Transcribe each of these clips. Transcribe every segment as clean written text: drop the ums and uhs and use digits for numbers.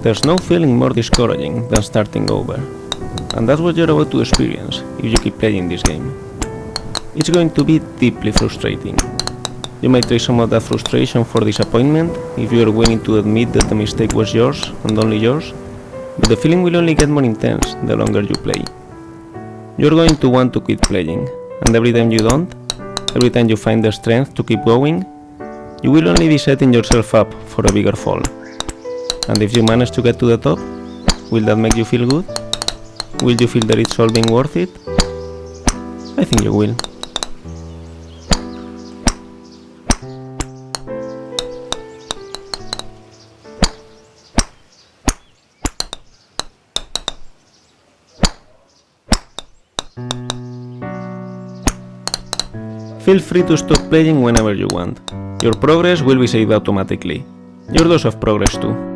There's no feeling more discouraging than starting over, and that's what you're about to experience if you keep playing this game. It's going to be deeply frustrating. You might trade some of that frustration for disappointment if you are willing to admit that the mistake was yours and only yours, but the feeling will only get more intense the longer you play. You're going to want to quit playing, and every time you don't, every time you find the strength to keep going, you will only be setting yourself up for a bigger fall. And if you manage to get to the top, will that make you feel good? Will you feel that it's all being worth it? I think you will. Feel free to stop playing whenever you want. Your progress will be saved automatically. Your dose of progress too.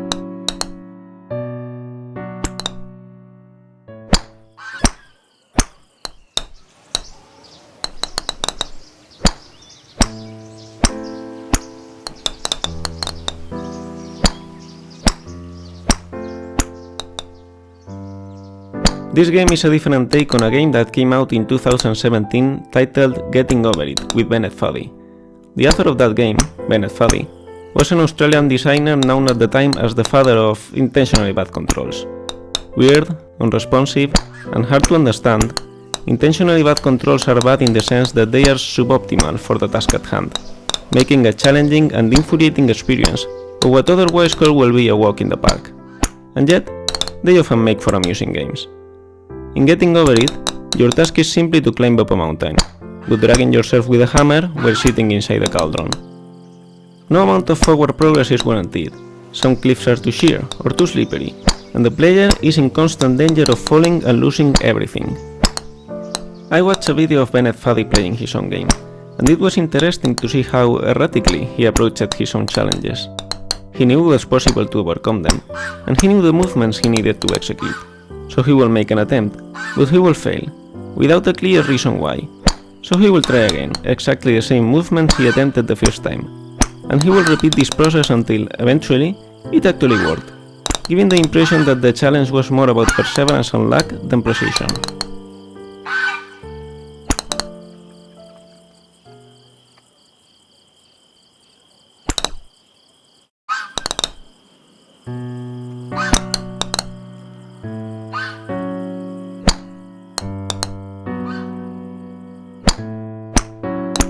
This game is a different take on a game that came out in 2017 titled Getting Over It with Bennett Foddy. The author of that game, Bennett Foddy, was an Australian designer known at the time as the father of intentionally bad controls. Weird, unresponsive, and hard to understand, intentionally bad controls are bad in the sense that they are suboptimal for the task at hand, making a challenging and infuriating experience of what otherwise could well be a walk in the park. And yet, they often make for amusing games. In Getting Over It, your task is simply to climb up a mountain, but dragging yourself with a hammer while sitting inside a cauldron. No amount of forward progress is guaranteed. Some cliffs are too sheer or too slippery, and the player is in constant danger of falling and losing everything. I watched a video of Bennett Foddy playing his own game, and it was interesting to see how erratically he approached his own challenges. He knew it was possible to overcome them, and he knew the movements he needed to execute. So he will make an attempt, but he will fail, without a clear reason why. So he will try again, exactly the same movement he attempted the first time, and he will repeat this process until, eventually, it actually worked, giving the impression that the challenge was more about perseverance and luck than precision.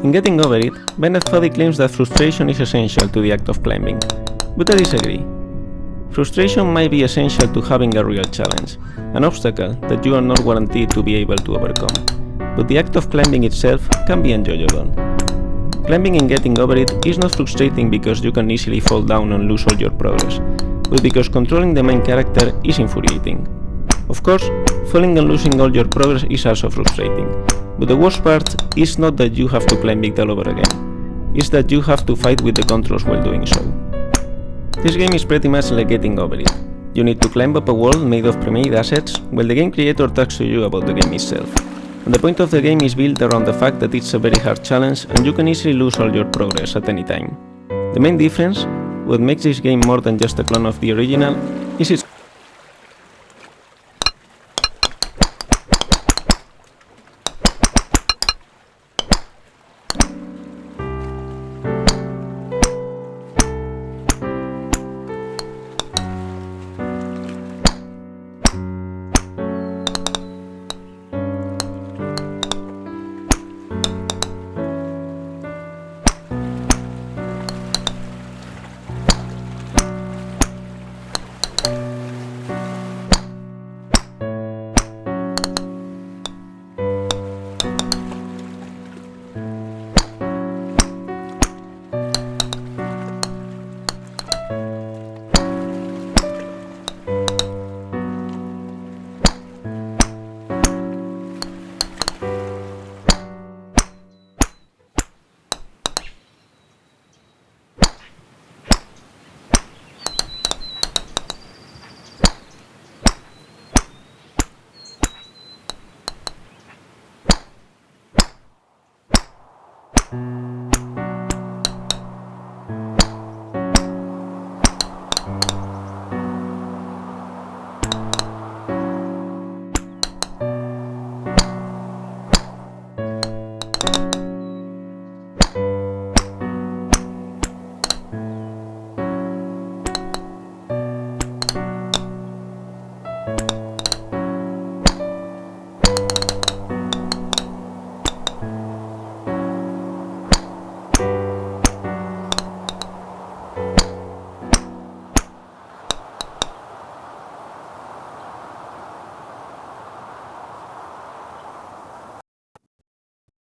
In Getting Over It, Bennett Foddy claims that frustration is essential to the act of climbing, but I disagree. Frustration might be essential to having a real challenge, an obstacle that you are not guaranteed to be able to overcome, but the act of climbing itself can be enjoyable. Climbing and Getting Over It is not frustrating because you can easily fall down and lose all your progress, but because controlling the main character is infuriating. Of course, falling and losing all your progress is also frustrating, but the worst part is not that you have to climb it all over again, it's that you have to fight with the controls while doing so. This game is pretty much like Getting Over It. You need to climb up a wall made of pre-made assets while the game creator talks to you about the game itself. And the point of the game is built around the fact that it's a very hard challenge and you can easily lose all your progress at any time. The main difference, what makes this game more than just a clone of the original, is its